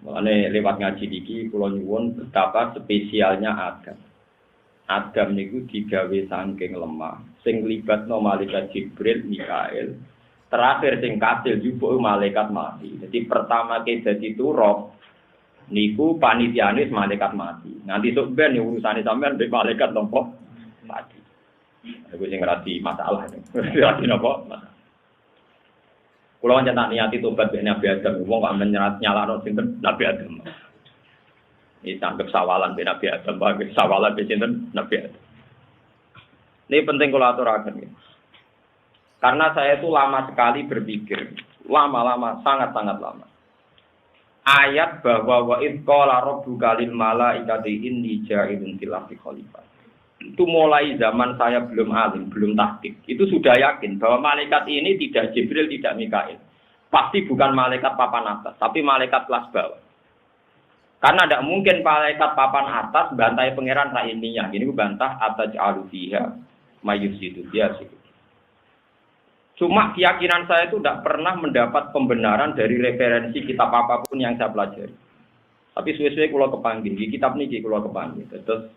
Mulane lewat ngaji iki kula nyuwun betapa spesialnya Adam. Adam niku digawe saking lemah, sing libatno malaikat Jibril, Mikail, terakhir sing kasil jupuk malaikat mati. Jadi pertama ke dadi turab niku panitiane malaikat mati. Nanti sok ben urusane sampean mbek malaikat nopo mati. Iku sing ngerti masalah. Ngerti napa? Kula nyetak niati tobat ben Nabi Adam, wong kok menyerat nyalano sinten Nabi Adam. Ini anggap sawalan ben Nabi Adam, bagi sawalan ben sinten Nabi Adam. Ini penting kula aturaken. Karena saya itu lama sekali berpikir, lama-lama, sangat-sangat lama. Ayat bahwa wa id qala rabbuka lil malaikati inni ja'ilun fil ardi khalifah. Itu mulai zaman saya belum alim, belum tahqiq. Itu sudah yakin bahwa malaikat ini tidak Jibril, tidak Mikail. Pasti bukan malaikat papan atas, tapi malaikat kelas bawah. Karena tidak mungkin malaikat papan atas bantai pangeran rainiyah. Ini bantah ataj'alu fiha mayyusidu biasa. Cuma keyakinan saya itu tidak pernah mendapat pembenaran dari referensi kitab apapun yang saya pelajari. Tapi suwe-suwe kula kepanggih, di kitab niki kula kepanggih. Terus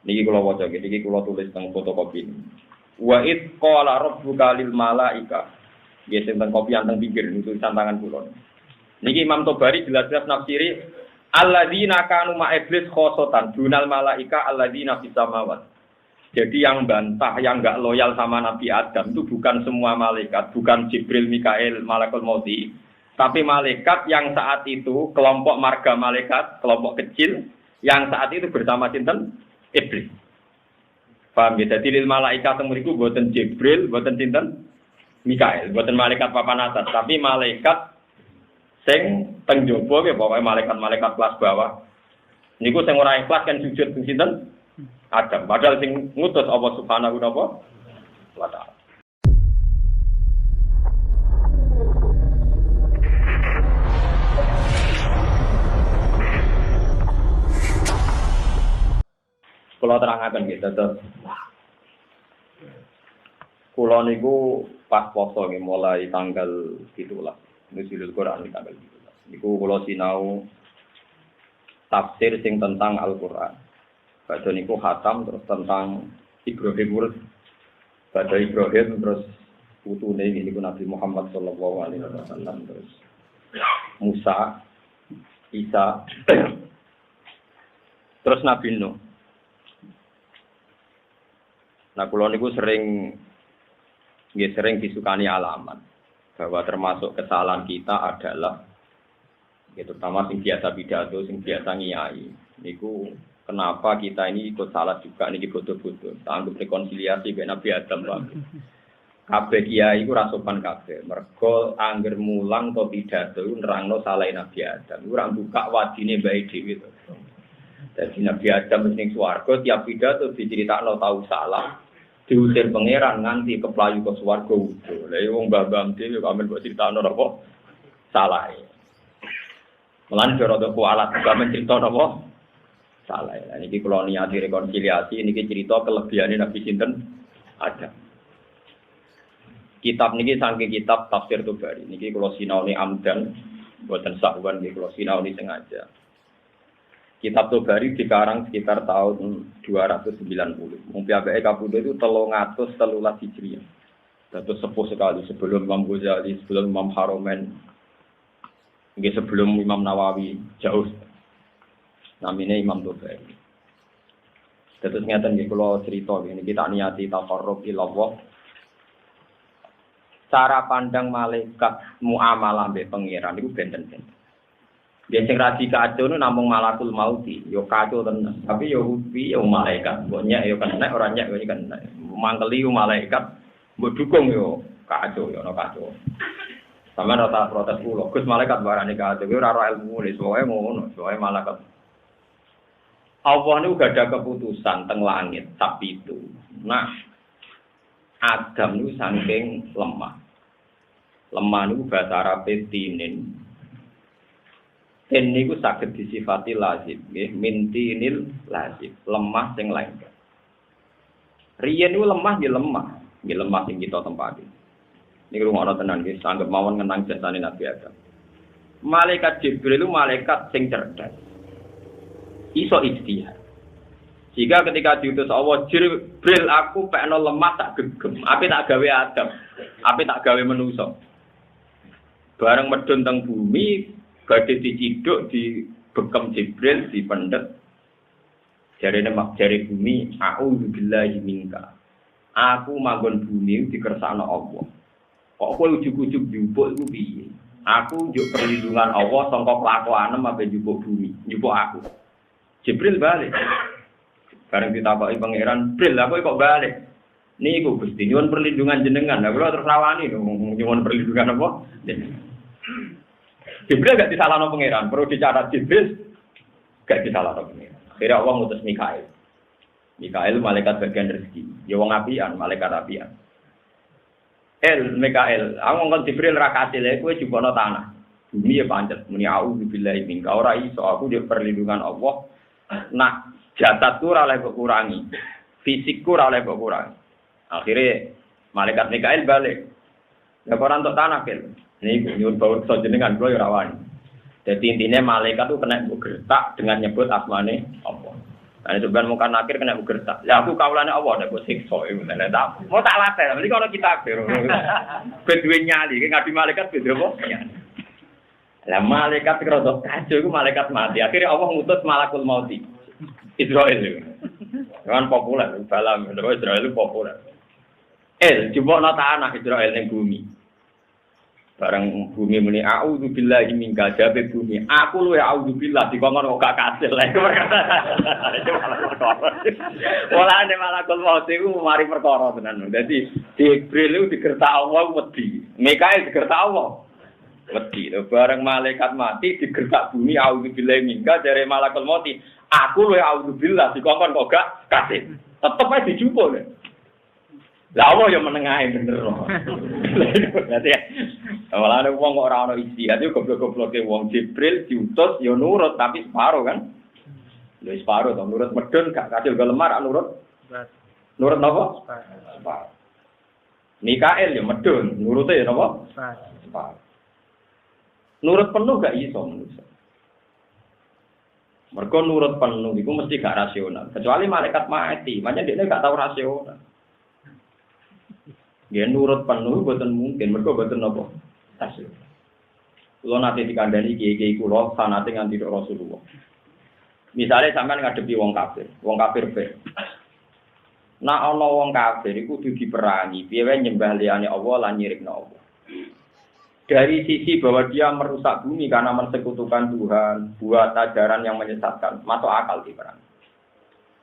niki kula waca, niki kula tulis teng fotokopi. Wa id qala rabbuka lil malaika. Nggih teng kopi anteng pinggir niku tantangan kula. Niki Imam Tobari jelas-jelas nafsiri alladzina kanu ma iblis khosotan dunal malaika alladzina fis samawat. Jadi yang bantah, yang enggak loyal sama Nabi Adam itu bukan semua malaikat, bukan Jibril, Mikail, Malakul Mauti, tapi malaikat yang saat itu kelompok marga malaikat, kelompok kecil yang saat itu bersama sinten iblis. Paham ya? Jadi lil malaikat mriku boten Jibril, boten sinten Mikail, boten malaikat papan atas, tapi malaikat sing teng jaba ya pokoke malaikat-malaikat kelas bawah. Niku sing ora ikhlas kan sujud sing sinten? Adam. Padahal sing ngutus Allah Subhanahu wa taala. Kula terangaken nggih tetep. Kula niku pas poso nggih mulai tanggal 17. Nuzulul Quran di tanggal 17. Niku kula sinau tafsir sing tentang Al-Qur'an. Baca niku khatam terus tentang Ibrahim. Baca Ibrahim terus putune niku Nabi Muhammad sallallahu alaihi wasallam terus Musa, Isa, terus Nabi Nuh. Nah, kula niku sering disukani alamat bahwa termasuk kesalahan kita adalah terutama sing biasa pidato, sing biasa ngiyai. Niku kenapa kita ini ikut salah juga niki bodoh-bodoh. Anggap rekonsiliasi ben Nabi Adam Pak. Kabeh kiai iku ra sopan kabeh. Mergo angger mulang to pidato nerangno salah Nabi Adam. Iku ora buka wadine bae dhewe to. Dadi Nabi Adam ning swarga tiap pidato diceritakno tau salah. Diusir pangeran nganti keplayu ke swarga utuh. Lha wong mbah-mbah dhewe kok amen mbok critakno apa salah. Mulane rada kualat juga mencerita napa salah. Niki kula niati rekonsiliasi niki cerita kelebihane Nabi sinten Adam. Kitab niki saking kitab Tafsir Tobari. Niki kula sinaoni amdan boten sahwan niki kula sinaoni sengaja. Kitab Tobari dikarang sekitar tahun 290. Mungkin ABE Kapudha itu 313 Hijriah. Dados sepuh sekali sebelum Imam Ghazali, sebelum Imam Haromen, nggih sebelum Imam Nawawi, jauh. Namine Imam Tobari. Dados ngeten nggih kula crita niki kita niati taqarrub ila Allah. Cara pandang malaikat muamalah mbek pangeran niku benten-benten. Dia sing radi kacau nu namung malakul mauti, yo kacau tenan. Tapi yo upi yo malaikat, mbok nyek yo kena ora nyek yo kena. Mangkeli yo malaikat, mbok dukung yo kacau yo ono kacau. Sampeyan rata protes kula, Gus malaikat barane kacau yo ora ora ilmu ne, soe ngono, soe malaikat. Allah niku gak ada keputusan teng langit tapi itu. Nah, Adam niku saking lemah. Lemah niku bahasa Arabe tinin. Ten niku saged disifati lazim, nggih, mintinil lazim, lemah sing lengket. Riyen niku lemah nggih lemah sing kita tempati. Niku ngono tenan nggih, sanggep mawon ngenang jasane Nabi Adam. Malaikat Jibril itu malaikat sing cerdas. Iso ijtihad. Jika ketika diutus Allah, Jibril aku pekno lemah tak gegem, ape tak gawe Adam, ape tak gawe manusa. Bareng medun teng bumi, badhe diciduk di bekem Jibril dipendet. Jarene jare bumi, a'udzubillahi minka. Aku manggon bumi dikersakno Allah. Kok kowe ujug-ujug njupuk iku piye? Aku njuk perlindungan Allah sangka kelakuanem ape njupuk bumi, njupuk aku. Jibril balik. Bareng ditakoki pangeran, "Bril, aku kok balik?" Niku Gusti nyuwun perlindungan jenengan. Lah kula terus rawani nyuwun perlindungan apa? Jibril gak disalahno pangeran, perlu dicatat Jibril gak disalahno pangeran. Akhirnya Allah ngutus Mikail. Mikail malaikat bagian rezeki. Ya wong apian, malaikat apian. Mikail, aku ngomong Jibril ra kasile kowe jubono tanah. Bumi ya pancet, muni auzubillahi minka. Ora iso aku di perlindungan Allah. Nak jasadku ora oleh kurangi. Fisikku ora oleh kurangi. Akhirnya malaikat Mikail balik. Ya ora entuk tanah kel. Niku nyuwun bawur jenengan kula ya ora wani. Jadi intinya malaikat itu kena gertak dengan nyebut asmane Allah. Nah, sebenarnya mungkin akhir kena gertak. Ya aku kaulane Allah nek kok siksa iku lha tak. Mau tak latih, mesti kalau kita akhir. Bedue nyali, ngadi malaikat beda apa? Lah malaikat karo kacau iku malaikat mati. Akhirnya Allah ngutus malakul mauti. Israel itu. Kan populer, dalam Israel itu populer. Jebokno tanah Israel ning bumi. Bareng bumi muni a'udzubillahi minka jabe bumi. Aku luwe a'udzubillah dikongkon kok gak kasil. Itu malah perkara. Walane malakul maut iku mari perkara tenan. Dadi Jibril itu digertak Allah wedi. Mikail digertak Allah wedi. Bareng malaikat mati digertak bumi a'udzubillahi minka jare malakul maut. Aku luwe a'udzubillah dikongkon kok gak kasil. Tetep ae dijupuk. Lah Allah yang menengahe bener. Berarti malah ada wong kok ora ono ijtihad yo goblok-gobloke wong Jibril diutus yo nurut tapi separo kan. Lho separo to nurut medun gak kasil lemar nurut. Nurut napa? Separo. Mikail yo medun, nurute yo napa? Separo. Nurut penuh gak iso manusa. Mergo nurut penuh iku mesti gak rasional. Kecuali malaikat mati, makanya dia gak tahu rasional. Dia nurut penuh boten mungkin, mergo boten napa? Tasih. Kulo nate dikandani kiai-kiai kulo sanate nganti Rasulullah. Misale sampean ngadepi wong kafir be. Nek ana wong kafir iku kudu diperangi, piye wae nyembah liyane Allah lan nyirikno Allah. Dari sisi bahwa dia merusak bumi karena mensekutukan Tuhan, buat ajaran yang menyesatkan, masuk akal diperangi.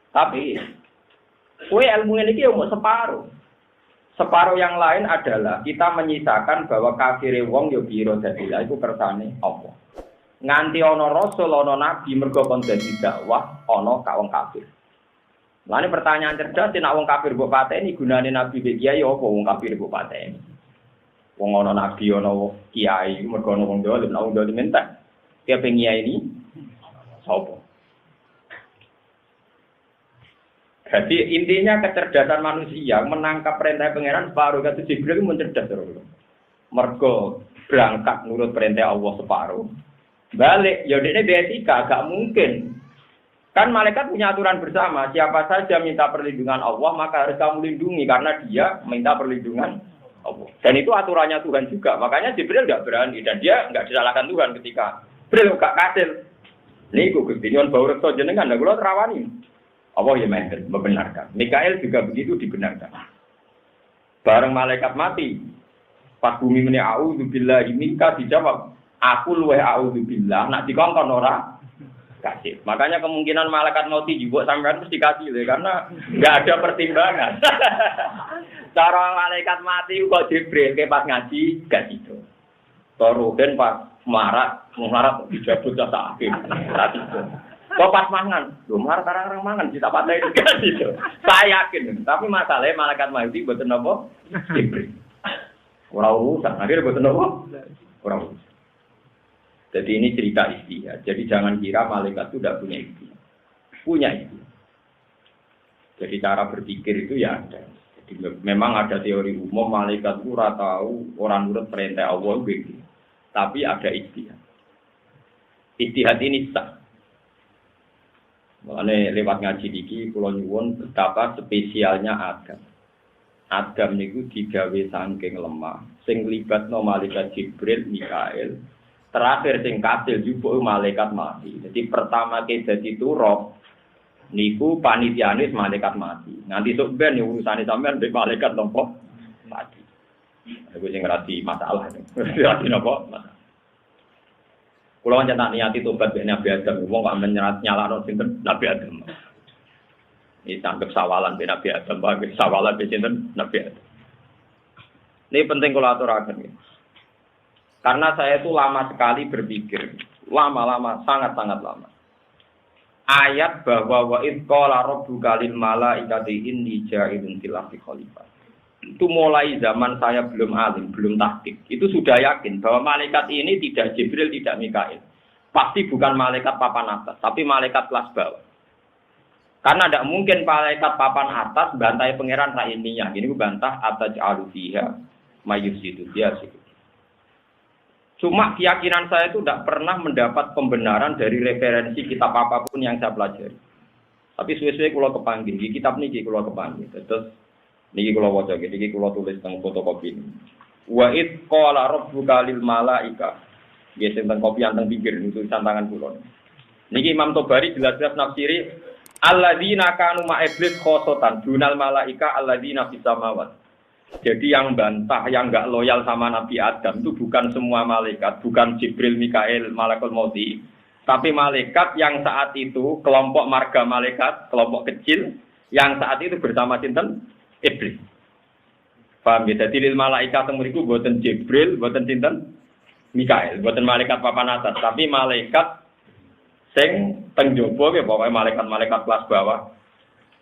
Tapi kowe ilmu iki yo mung separuh. Separuh yang lain adalah kita menyisakan bahwa kafire wong yo biro dadilah iku kersane Allah. Nganti ana rasul ana nabi mergo kon dadi dakwah ana ka wong kafir. Lane pertanyaan cerdas nek wong kafir mbok pateni gunane nabi be kiai apa wong kafir mbok pateni. Wong ana nabi ana kiai mergo ana wong dolim nek wong dolim entek. Ki pengiai ini sapa? Jadi intinya kecerdasan manusia menangkap perintah pangeran separuh kata Jibril itu mencerdas terus. Mergo berangkat nurut perintah Allah separuh. Balik, ya ini beetika, gak mungkin. Kan malaikat punya aturan bersama, siapa saja minta perlindungan Allah maka harus kamu lindungi karena dia minta perlindungan Allah. Dan itu aturannya Tuhan juga. Makanya Jibril gak berani dan dia gak disalahkan Tuhan ketika Jibril gak kasil. Niku Gusti nyuwun bawur reksa jenengan lha kula terawani. Allah ya membenarkan. Mikail juga begitu dibenarkan. Bareng malaikat mati, pas bumi muni a'udzubillahi minka dijawab, aku luweh a'udzubillah, nak dikongkon ora kasih. Makanya kemungkinan malaikat mati juga sampean mesti kasih lho karena enggak ada pertimbangan. Cara malaikat mati kok Jibril ke pas ngaji gak gitu. Toruhen pas marat dijabut jasa akhir. Tadi itu. Kok pas mangan, lho mar karang-karang mangan bisa patah itu kan gitu. Saya yakin, tapi masalahnya malaikat mati mboten napa Jibril. Ora urusan, akhirnya mboten napa? Ora urusan. Jadi ini cerita ijtihad. Jadi jangan kira malaikat itu tidak punya ijtihad. Punya ijtihad. Jadi cara berpikir itu ya ada. Jadi memang ada teori umum malaikat itu ora tahu orang nurut perintah Allah begitu. Tapi ada ijtihad. Ijtihad ini sah. Mulane lewat ngaji iki kula nyuwun betapa spesialnya Adam. Adam niku digawe saking lemah, sing libatno malaikat Jibril, Mikail. Terakhir sing kasil jupuk malaikat mati. Jadi pertama ke dadi turab niku panitiane malaikat mati. Nanti sok ben urusane sampean mbek malaikat nopo mati. Iku sing ngerti masalah. Ngerti napa? Kulo nyetak niati tobat ben Nabi Adam, wong kok menyerat nyalano sinten Nabi Adam. Ini anggap sawalan ben Nabi Adam, bagi sawalan ben sinten Nabi Adam. Ini penting kalau aturaken ya. Karena saya itu lama sekali berpikir, lama-lama, sangat-sangat lama. Ayat bahwa wa id qala rabbuka lil malaikati inni ja'ilun fil ardi khalifah. Itu mulai zaman saya belum alim, belum tahqiq. Itu sudah yakin bahwa malaikat ini tidak Jibril, tidak Mikail. Pasti bukan malaikat papan atas, tapi malaikat kelas bawah. Karena tidak mungkin malaikat papan atas bantai pangeran raininya. Ini ku bantah ataj'alu fiha mayyusidu biasa. Cuma keyakinan saya itu tidak pernah mendapat pembenaran dari referensi kitab apapun yang saya pelajari. Tapi suwe-suwe kula kepanggih, di kitab niki kula kepanggih. Terus niki kula waca, niki kula tulis teng fotokopi. Wa id qala rabbuka lil malaika. Nggih teng kopi teng pinggir niku tulisan tangan kula. Niki Imam Tobari jelas-jelas nafsiri alladzina kanu ma iblis khosotan dunal malaika alladzina fis samawat. Jadi yang bantah, yang enggak loyal sama Nabi Adam itu bukan semua malaikat, bukan Jibril, Mikail, Malakul Mauti, tapi malaikat yang saat itu kelompok marga malaikat, kelompok kecil yang saat itu bersama sinten iblis. Paham ya? Jadi lil malaikat mriku boten Jibril, boten sinten Mikail, boten malaikat papan atas, tapi malaikat sing teng jaba ya pokoke malaikat-malaikat kelas bawah.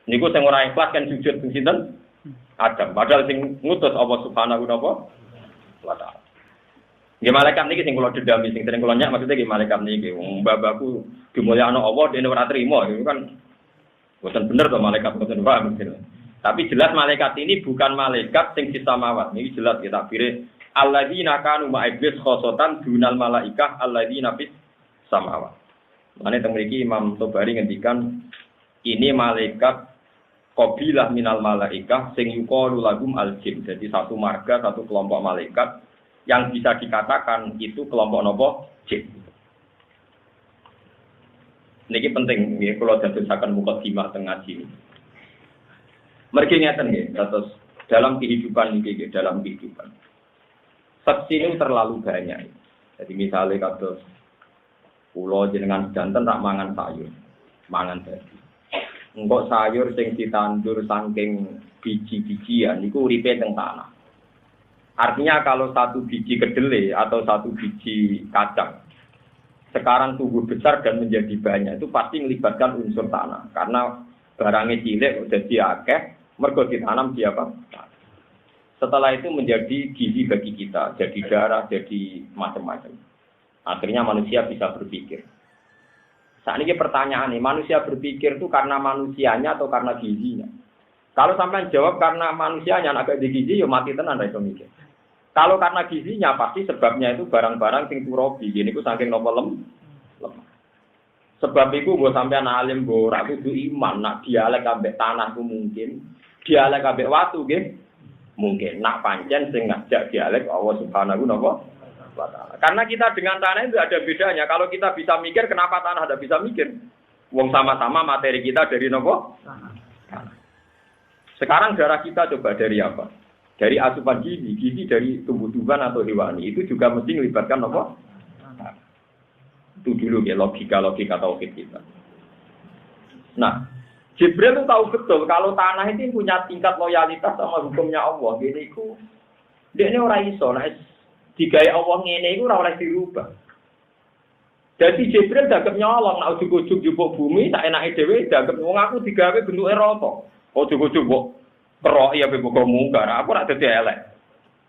Niku sing ora ikhlas kan sujud sing sinten Adam. Padahal sing ngutus Allah Subhanahu wa taala. Nggih malaikat niki sing kula dendami sing sering kula nyak maksudnya nggih malaikat niki wong mbah-mbahku dimulyakno Allah dene ora trima itu kan boten bener to malaikat boten paham gitu. Tapi jelas malaikat ini bukan malaikat sing samawat. Niki jelas kita takbire alladzina kanu ma'iblis khosotan dunal malaikah alladzina fis samawat. Mane teng mriki Imam Tobari ngendikan ini malaikat qabilah minal malaikah sing yuqalu lahum al-jin. Jadi satu marga, satu kelompok malaikat yang bisa dikatakan itu kelompok nopo jin. Niki penting nggih kula dadosaken mukadimah teng ngaji. Mergi ngeten nggih, terus dalam kehidupan niki dalam kehidupan. Saksi ini terlalu banyak. Jadi misalnya kados kula jenengan janten tak mangan sayur, mangan daging. Engkau sayur sing ditandur saking biji-bijian niku uripe teng tanah. Artinya kalau satu biji kedelai atau satu biji kacang sekarang tumbuh besar dan menjadi banyak itu pasti melibatkan unsur tanah karena barangnya cilik jadi akeh mergo ditanam di apa? Setelah itu menjadi gizi bagi kita, jadi darah, jadi macam-macam. Akhirnya manusia bisa berpikir. Saat ini pertanyaan nih, manusia berpikir itu karena manusianya atau karena gizinya? Kalau sampai jawab karena manusianya, agak di gizi, ya mati tenan iso mikir. Kalau karena gizinya, pasti sebabnya itu barang-barang sing turobi. Gini ku saking nopo lemah. Sebab itu gue sampai alim gue ragu itu iman. Nak dialek ambek tanah ku mungkin, dialek ambek watu gitu mungkin. Nak pancen sing ngajak dialek Allah Subhanahu wa ta'ala. Karena kita dengan tanah itu ada bedanya. Kalau kita bisa mikir, kenapa tanah ada bisa mikir? Wong sama-sama materi kita dari nopo? Tanah. Sekarang darah kita coba dari apa? Dari asupan gizi dari tumbuh-tumbuhan atau hewani. Itu juga mesti melibatkan nopo? Tanah. Itu dulu ya logika tauhid kita. Nah, Jibril itu tahu betul kalau tanah itu punya tingkat loyalitas sama hukumnya Allah. Gini ku, dia ini orang iso. Digaya Allah ngene iku ora oleh dirubah. Jadi Jibril dagem nyolong nek ujug-ujug jupuk bumi sak enake dhewe dagem wong aku digawe bentuke rata. Ujug-ujug kok kerok ya beboko mungkar. Aku ora dadi elek.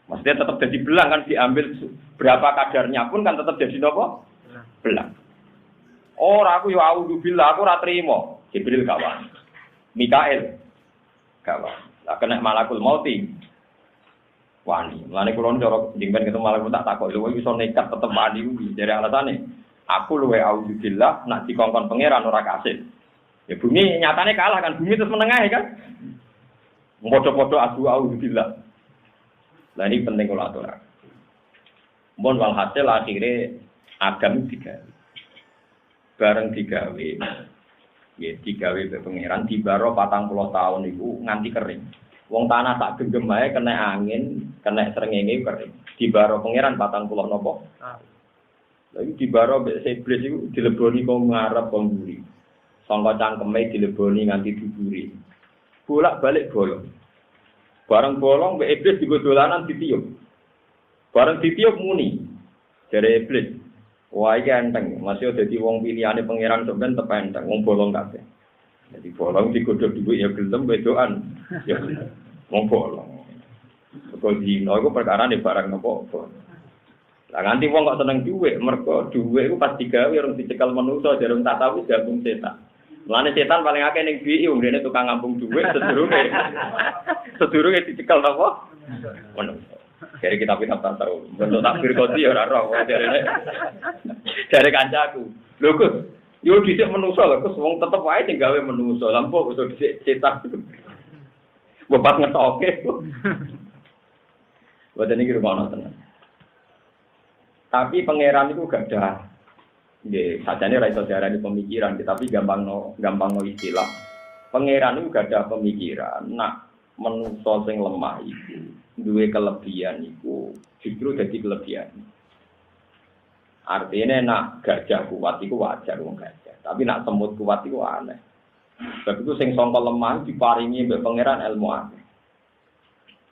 Maksudnya tetap jadi belang kan diambil berapa kadarnya pun kan tetap jadi napa? Belang. Ora aku yo auzubillah aku ora trimo. Jibril gak wani. Mikail gak wani. Lah kena malakul mauti. Wani, lane kula cara jengben ketemu malah tak takok lho iso nekat tetep wani kuwi dari alasane Aku luwe auzubillah nak dikongkon pangeran ora kasil. Ya bumi nyatane kalah kan, bumi terus menengah kan. Podo-podo adu auzubillah. Lah ini penting kalau aturan. Mun walhasil akhirnya agam digawe. Bareng digawe. Ya digawe be pangeran dibaro 40 tahun iku nganti kering. Wong tanah tak genggam ae kena angin, kena srengenge kering. Dibaro pangeran 40 napa? Lagi dibaro mbek iblis iku dileboni kok ngarep kok mburi. Sangka cangkeme dileboni nganti diburi. Bolak-balik bolong. Bareng bolong mbek iblis digo dolanan ditiup. Bareng ditiup muni. Jare iblis, wah iki enteng, masih dadi wong pilihane pangeran sampean tepenteng wong bolong kabeh. Jadi bolong digodhog dhuwit ya gelem wedokan. Ya wong bolong. Kok dino iku perkarane barang apa-apa. Lah nganti wong kok seneng dhuwit, mergo dhuwit iku pas digawe orang dicekel manusa jarung tak tahu gabung setan. Mulane setan paling akeh ning BI umrene tukang ngampung dhuwit sedurunge dicekel napa? Manusa. Dari kitab-kitab tasawuf. Bentuk takbir koti ya ora roh dari kancaku. Lho Gus, yo dhisik manusa lho, Gus wong tetep wae sing gawe manusa. Lampu iso dhisik setan. Bapak ngetoke. Boten iki rumono tenan. Tapi pangeran itu gak ada. Nggih, sajane ora iso diarani pemikiran, tapi gampang no istilah. Pangeran itu gak ada pemikiran. Nah, manusa sing lemah itu duwe kelebihan iku justru dadi kelebihan. Artinya nak gajah kuat iku wajar wong gajah, tapi nak semut kuat iku aneh. Sebab itu sing sangka lemah diparingi mbek pangeran ilmu akeh.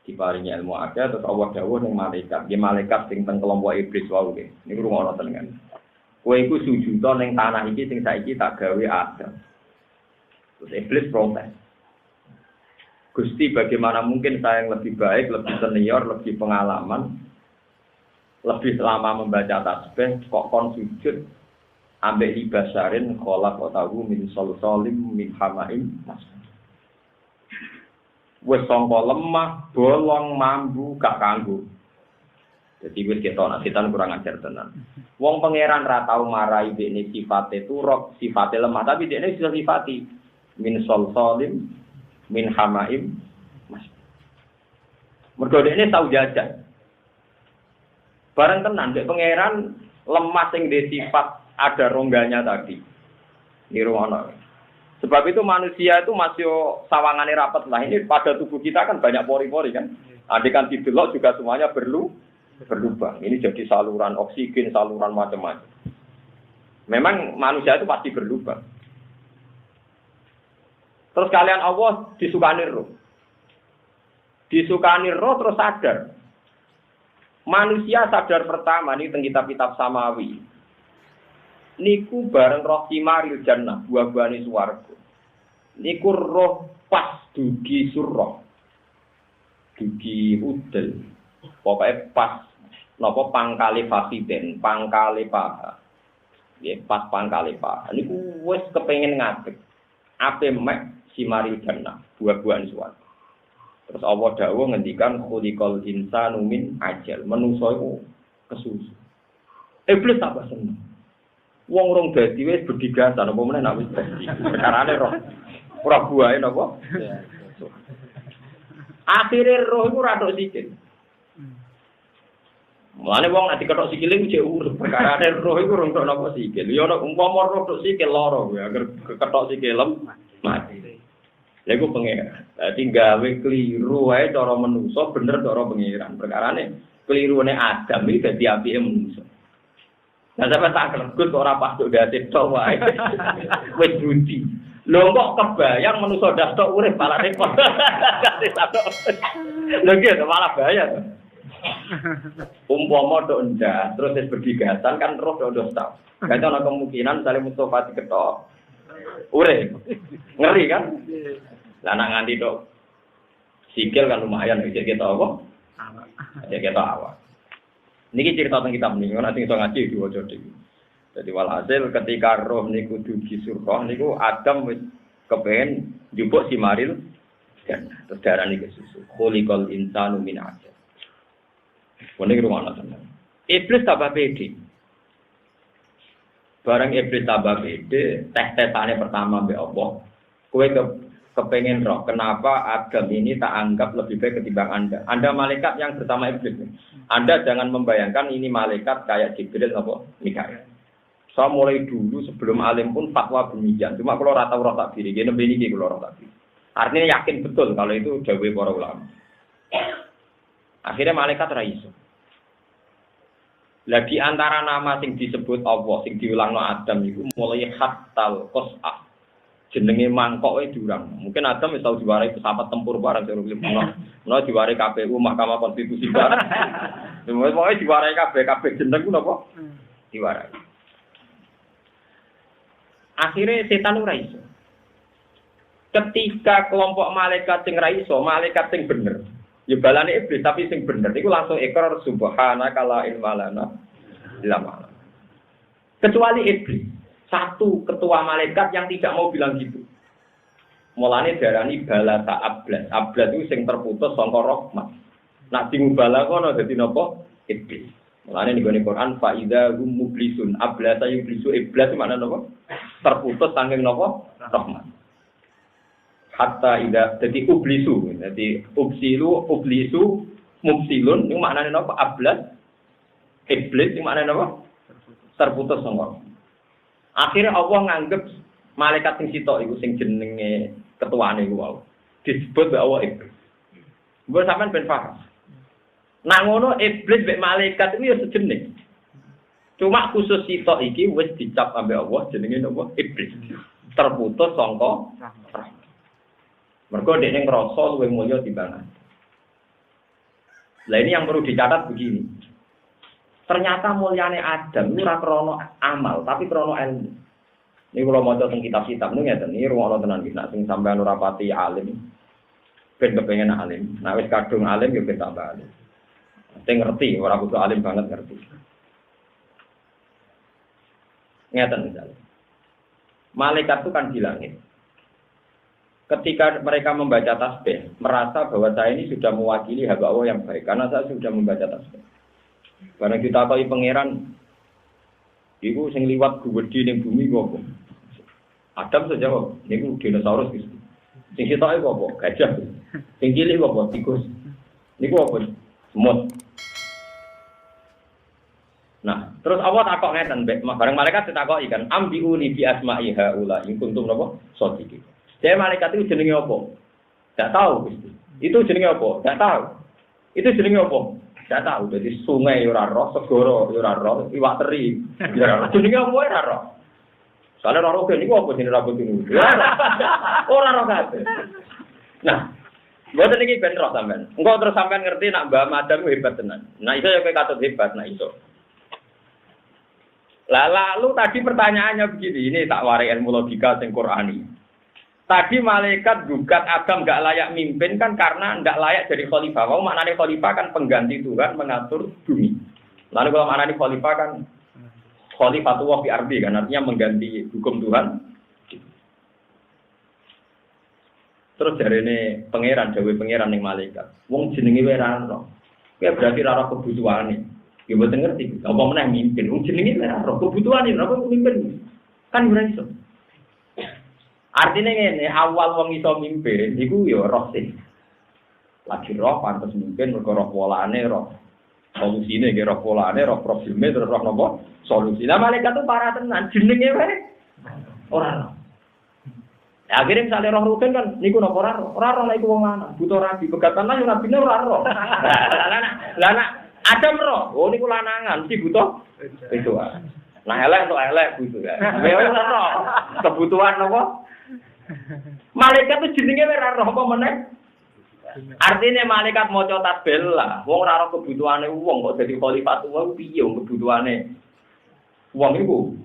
Diparingi ilmu akeh terus Allah dawuh ning malaikat, nggih malaikat sing teng kelompok iblis wae nggih. Niku rungono tenan. Kowe iku sujud ning tanah iki sing saiki tak gawe Adam. Terus iblis protes. Gusti, bagaimana mungkin saya yang lebih baik, lebih senior, lebih pengalaman, lebih lama membaca tasbih, kok kon sujud, ambek libasarin, kholak otahu min solsolim min hamaim, wes sangka lemah, bolong, mambu, gak kanggo. Jadi wes ketok setan kurang ajar tenan. Wong pangeran ra tau marai dekne sifate turok, sifate lemah, tapi dekne bisa sifati min solsolim min hamaim mas. Mergo dekne tau jajan. Bareng tenan dek pangeran lemah sing dhe sifat ada rongganya tadi. Nirwana. Sebab itu manusia itu masih sawangane rapet lah. Ini pada tubuh kita kan banyak pori-pori kan. Adekan didelok juga semuanya berlubang. Ini jadi saluran oksigen, saluran macam-macam. Memang manusia itu pasti berlubang. Terus kalian Allah disukani roh. Disukani roh terus sadar. Manusia sadar pertama nih teng kitab-kitab samawi. Niku bareng roh kimaril jannah, buah-buahane swarga. Niku roh pas dugi surah. Dugi udel. Pokoke pas napa pangkale fasiden, pangkale paha. Nggih, pas pangkale paha. Niku wis kepengin ngadeg. Ape mek simari jannah, buah-buahan suwarga. Terus Allah dawuh ngendikan khuliqal insanu min ajal. Manusa iku kesusu. Iblis tak seneng. Wong rong dadi wis berdigasan apa meneh nek wis dadi. Perkarane roh. Ora buahe napa? Akhire roh iku ora tok sikil. Mulane wong nek diketok sikile ku jek urip. Perkarane roh iku rong tok napa sikil. Ya nek umpama roh tok sikil lara kuwi, agar keketok sikilem mati. Lha iku pangeran. Dadi gawe kliru wae cara menungso bener cara pangeran. Perkarane klirune Adam iki dadi apike menungso. Lah sampe tak kelegut kok ora pas tok dadi tok wae. Wis budi. Lho kok kebayang menungso das tok urip malah repot. Lho iki malah bahaya. Umpama tok ndak terus wis berdigasan kan roh tok tau. Gak ana kemungkinan sale Mustofa diketok. Urip. Ngeri kan? Lah nak nganti tok sikil kan lumayan iki kita apa? Ya kita awak. Niki cerita tentang kitab niki ora sing iso ngaji diwaca iki. Dadi walhasil ketika roh niku dugi surga niku Adam wis kepengin njupuk si Maril dan terus darani kesusu. Khuliqal insanu min ajal. Wong iki rumono tenan. Iblis tambah pede. Bareng iblis tambah pede, tes-tesane pertama mbek Allah. Kowe kepengen roh, kenapa Adam ini tak anggap lebih baik ketimbang Anda? Anda malaikat yang bersama iblis. Anda jangan membayangkan ini malaikat kayak Jibril apa Mikail. Saya mulai dulu sebelum alim pun fatwa demikian. Cuma kalau rata roh tak diri, gini begini kalau roh tak diri. Artinya yakin betul kalau itu dawuh para ulama. Akhirnya malaikat ra iso. Lah di antara nama sing disebut Allah sing diulangno Adam iku mulai khatal qas'ah. Jenenge mangkok diurang. Mungkin Adam wis tau diwarai pesawat tempur bareng karo Ono diwarai KPU Mahkamah Konstitusi bareng. Pokoke diwarai kabeh jeneng ku napa? Diwarai. Akhirnya setan ora iso. Ketika kelompok malaikat sing ra iso, malaikat sing bener. Ya balane iblis tapi sing bener iku langsung ikrar subhanaka la ilma lana illa ma. Kecuali iblis, satu ketua malaikat yang tidak mau bilang gitu. Mulane diarani balata ablas. Ablas itu sing terputus saka rahmat. Nak dimubala kono dadi napa? Iblis. Mulane ning Quran fa idza hum mublisun. Ablasa yublisu iblis makna napa? Terputus saking napa? Rahmat. Hatta ida jadi ublisu, jadi ublisu, mubsilun, ini maknanya apa? Ablas, iblis, ini maknanya apa? Terputus semua. Akhirnya Allah nganggep malaikat sing sitok itu sing jenenge ketuane iku wae. Disebut bahwa iblis. Mbok sampean ben paham. Nang ngono iblis mek malaikat itu ya sejenis. Cuma khusus sitok iki wis dicap ambek Allah jenenge apa? Iblis. Terputus sangka rahmat. Mergo dekne ngrasa luwih mulya timbangan. Lah ini yang perlu dicatat begini. Ternyata mulyane Adam ora krana amal, tapi krana ilmu. Ini kalau maca teng kitab-kitab niku ngeten, iki rumono tenan iki nek sing sampean ora pati alim. Ben kepengen alim. Nek wis kadung alim ya ben tambah alim. Sing ngerti, ora kudu alim banget ngerti. Ngeten misalnya. Malaikat itu kan di langit. Ketika mereka membaca tasbih, merasa bahwa saya ini sudah mewakili hamba Allah yang baik, karena saya sudah membaca tasbih. Karena kita tahu pangeran, itu sing liwat gede ning bumi kok. Adam saja kok, niku dinosaurus gitu. Sing sitoke apa? Gajah. Sing cilik apa? Tikus. Niku apa? Semut. Nah, terus Allah takok ngeten, bareng malaikat ditakoki kan, ambiuli bi asma'iha ula in kuntum napa? Shodiqin. Jadi malaikat itu jenenge apa? Tidak tahu. Itu jenenge apa? Tidak tahu. Itu jenenge apa? Tidak tahu. Jadi sungai ora roh, segara ora roh, iwak teri ora roh. Jenenge apa ora roh? Soale roh kene iku apa jenenge rambut ini? Ora roh kabeh. Nah, mboten iki ben roh sampean. Engko terus sampean ngerti nak Mbah Madam hebat tenan. Nah, iso ya kowe katut hebat, nah iso. Lah lalu tadi pertanyaannya begini, ini tak warai ilmu logika sing Qur'ani. Tadi malaikat gugat Adam enggak layak mimpin kan karena enggak layak jadi khalifah. Mau maknanya khalifah kan pengganti Tuhan mengatur bumi. Lalu kalau maknanya khalifah kan khalifatullah fi ardi kan artinya mengganti hukum Tuhan. Terus jarene pangeran dawuh pangeran ning malaikat. Wong jenenge wae ra ono. Kuwi berarti ra ono kebutuhane. Ya mboten ngerti. Apa meneh mimpin? Wong jenenge wae ra ono kebutuhane, ora kok mimpin. Kan ora iso. Artinya ngene, awal wong iso mimpin iku ya roh sih. Lagi roh pantes mimpin mergo roh polane, roh solusine nggih roh polane, roh probleme terus roh napa? Solusi. Lah malaikat itu parah tenan jenenge wae ora roh. Ya, akhirnya misalnya roh rutin kan niku napa ora roh? Ora roh nek iku wong lanang, butuh rabi, pegatan lan ora bine ora roh. Lah Adam roh, oh niku lanangan, si butuh itu. Nah elek untuk elek butuh ya. Ora roh. Kebutuhan napa? Malaikat itu jenenge ora roh apa meneh? Artinya malaikat maca tasbih lah. Wong ora roh kebutuhane wong kok dadi khalifat wong piye wong kebutuhane wong iku.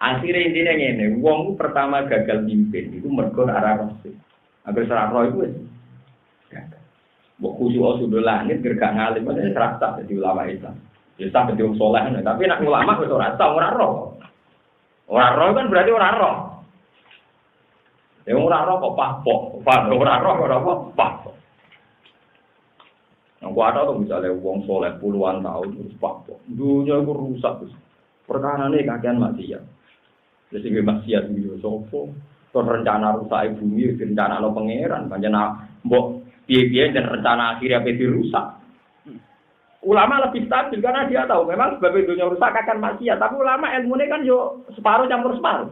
Akhirnya intinya ngene, wong pertama gagal mimpin itu mergo ora roh. Agar ora roh iku wis gagal. Mbok khusyuk sudah langit gak ngalim aja serasa dadi ulama Islam. Ya tak dadi wong saleh tapi nek ulama wis ora tau ora roh. Ora roh kan berarti ora roh. Ya ora roh kok pahpok. Ora roh ora apa? Pahpok. Aku ada tuh misalnya wong soleh puluhan tahun terus papok. Dunia aku rusak terus. Perkara ini kakean maksiat. Jadi gue maksiat gitu sopo. Terus rencana rusak bumi, rencana lo pangeran, rencana mbok piye-piye dan rencana akhirnya dirusak. Ulama lebih stabil karena dia tahu memang sebab dunia rusak akan maksiat. Tapi ulama ilmunya kan yo separuh campur separuh.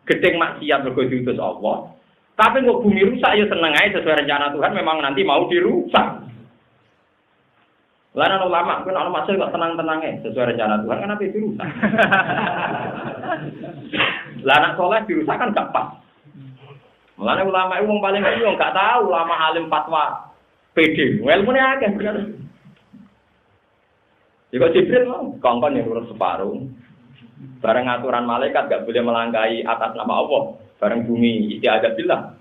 Gedeng maksiat mergo diutus Allah. Tapi kok bumi rusak ya seneng aja sesuai rencana Tuhan memang nanti mau dirusak. Lain ulama kan ulama masih kok tenang-tenang sesuai rencana Tuhan kan apa dirusak. Lah anak soleh dirusak kan gak pas. Mulane ulama itu wong paling yo gak tahu ulama alim fatwa PD. Ilmune akeh bener. Jika Jibril kongkon yang urus separuh. Bareng aturan malaikat gak boleh melangkahi atas nama Allah. Bareng bumi ada bilang.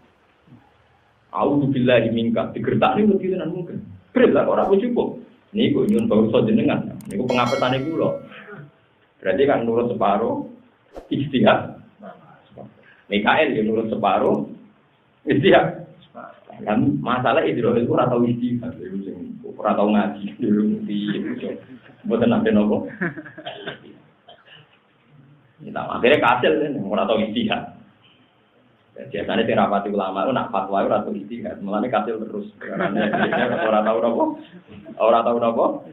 A'udzu billahi minka digertakne begitu nan mungkin. Berita ora cukup. Niku nyun bangsa jenengan. Niku pengapetane kula. Berarti kan nurut separuh istihad. Mikael yang nurut separuh istihad. Kan masalah Israil itu ora tau istihad, ora tau ngaji dulu di mboten nate nopo. Kita akhirnya kasil ora tau istihad. Biasanya terapati ulama itu nak fatwa ora tau istihad, mulane kasil terus. Ora tau nopo. Ora tau nopo.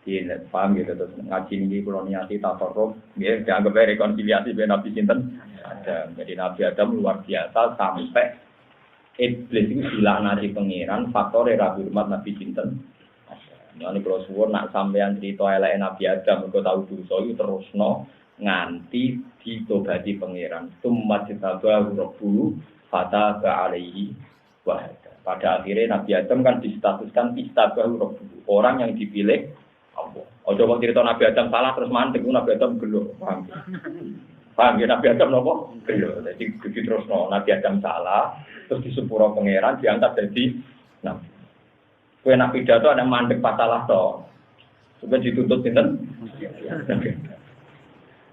Iya, paham gitu terus ngaji ini kalau niati tafarruq, ya dianggap rekonsiliasi dengan Nabi sinten Adam. Jadi Nabi Adam luar biasa sampai iblis itu dilaknati pangeran, faktor rabi umat Nabi sinten. Nah ini kalau suwun nak sampean cerita elek Nabi Adam, mergo tahu dosa itu terusno nganti ditobati pangeran. Tsumma jatabahu rabbuhu fataba alaihi wa hada. Pada akhirnya Nabi Adam kan distatuskan istabahu rabbuhu, orang yang dipilih Allah. Ojo kok cerita Nabi Adam salah terus mandek Nabi Adam gelo. Paham? Paham ya Nabi Adam nopo? Gelo. Jadi terus Nabi Adam salah terus disepuro pangeran diangkat jadi nabi. Kowe nak pidato ada mandek pas salah to. Coba dituntut sinten?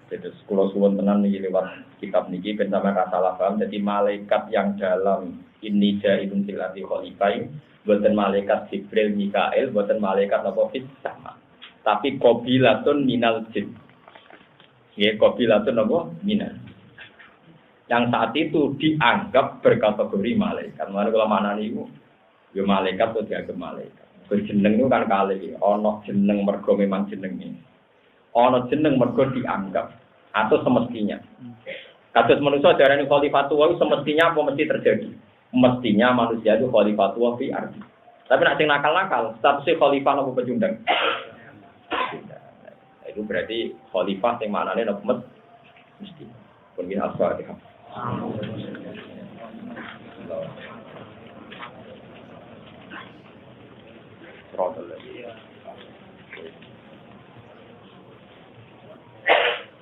Jadi kula suwun tenan niki lewat kitab niki ben sampeyan ra salah paham. Jadi malaikat yang dalam ini jailun silati khalifai boten malaikat Jibril Mikail boten malaikat napa fis sama. Tapi qabilatun minal jin. Ya, qabilatun apa? Minal. Yang saat itu dianggap berkategori malaikat. Mana kalau mana niku? Ya malaikat atau dianggap malaikat. Berjeneng itu kan kali. Ono jeneng mergo memang jenenge. Ono jeneng mergo dianggap atau semestinya. Kados manusia darani khalifatullah semestinya apa mesti terjadi? Mestinya manusia itu khalifatullah fi ardi. Tapi nek sing nakal-nakal, statusnya khalifah apa pecundang? Itu berarti khalifah yang maknanya nopo mesti. Pun bin al-Fatihah.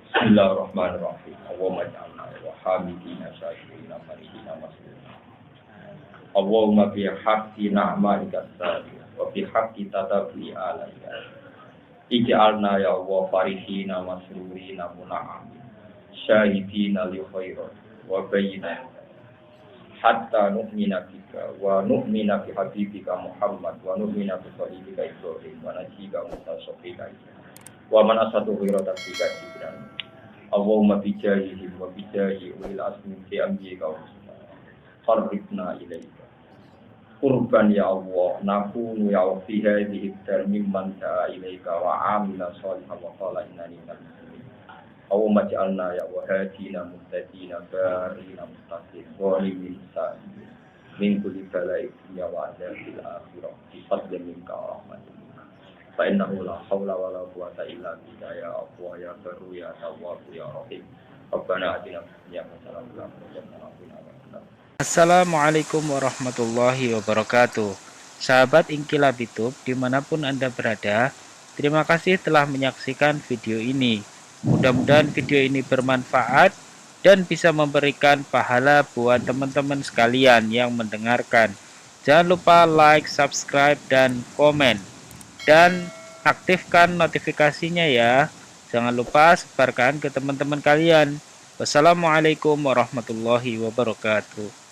Bismillahirrahmanirrahim. Allahumma ja'alna wa hamidina syakirina farihina masrina. Allahumma bi haqqi na'malika as-salihah wa bi haqqi tatabi alaika. Ij'alna ya Allah farihina masrurina muna'amin syahidina li khairat wa bayyina hatta nu'mina bika wa nu'mina bi habibika Muhammad wa nu'mina bi salibika Ibrahim wa najika mutasabika wa man asatu khairat bika ibran Allahumma bi jahihi wa bi jahi ulil asmi fi ambika wa farrifna ilaika Kurban ya Allah, nakunu ya Allah fi hadhihi dar mimman da'a ilaika wa amila sholihan wa qala innani minal muslimin. Allahumma ja'alna ya Allah hadina muhtadina barina mustaqim zalimin sa'id min kulli bala'in dunya wa adzabil akhirah bi fadlin minka wa rahmatin. Fa innahu la haula wa la quwwata illa bika ya Allah ya Barru ya Tawwab ya Rahim. Rabbana atina fid dunya hasanah wa fil akhirati hasanah. Assalamualaikum warahmatullahi wabarakatuh. Sahabat Inkilab YouTube dimanapun Anda berada, terima kasih telah menyaksikan video ini. Mudah-mudahan video ini bermanfaat dan bisa memberikan pahala buat teman-teman sekalian yang mendengarkan. Jangan lupa like, subscribe, dan komen. Dan aktifkan notifikasinya ya. Jangan lupa sebarkan ke teman-teman kalian. Wassalamualaikum warahmatullahi wabarakatuh.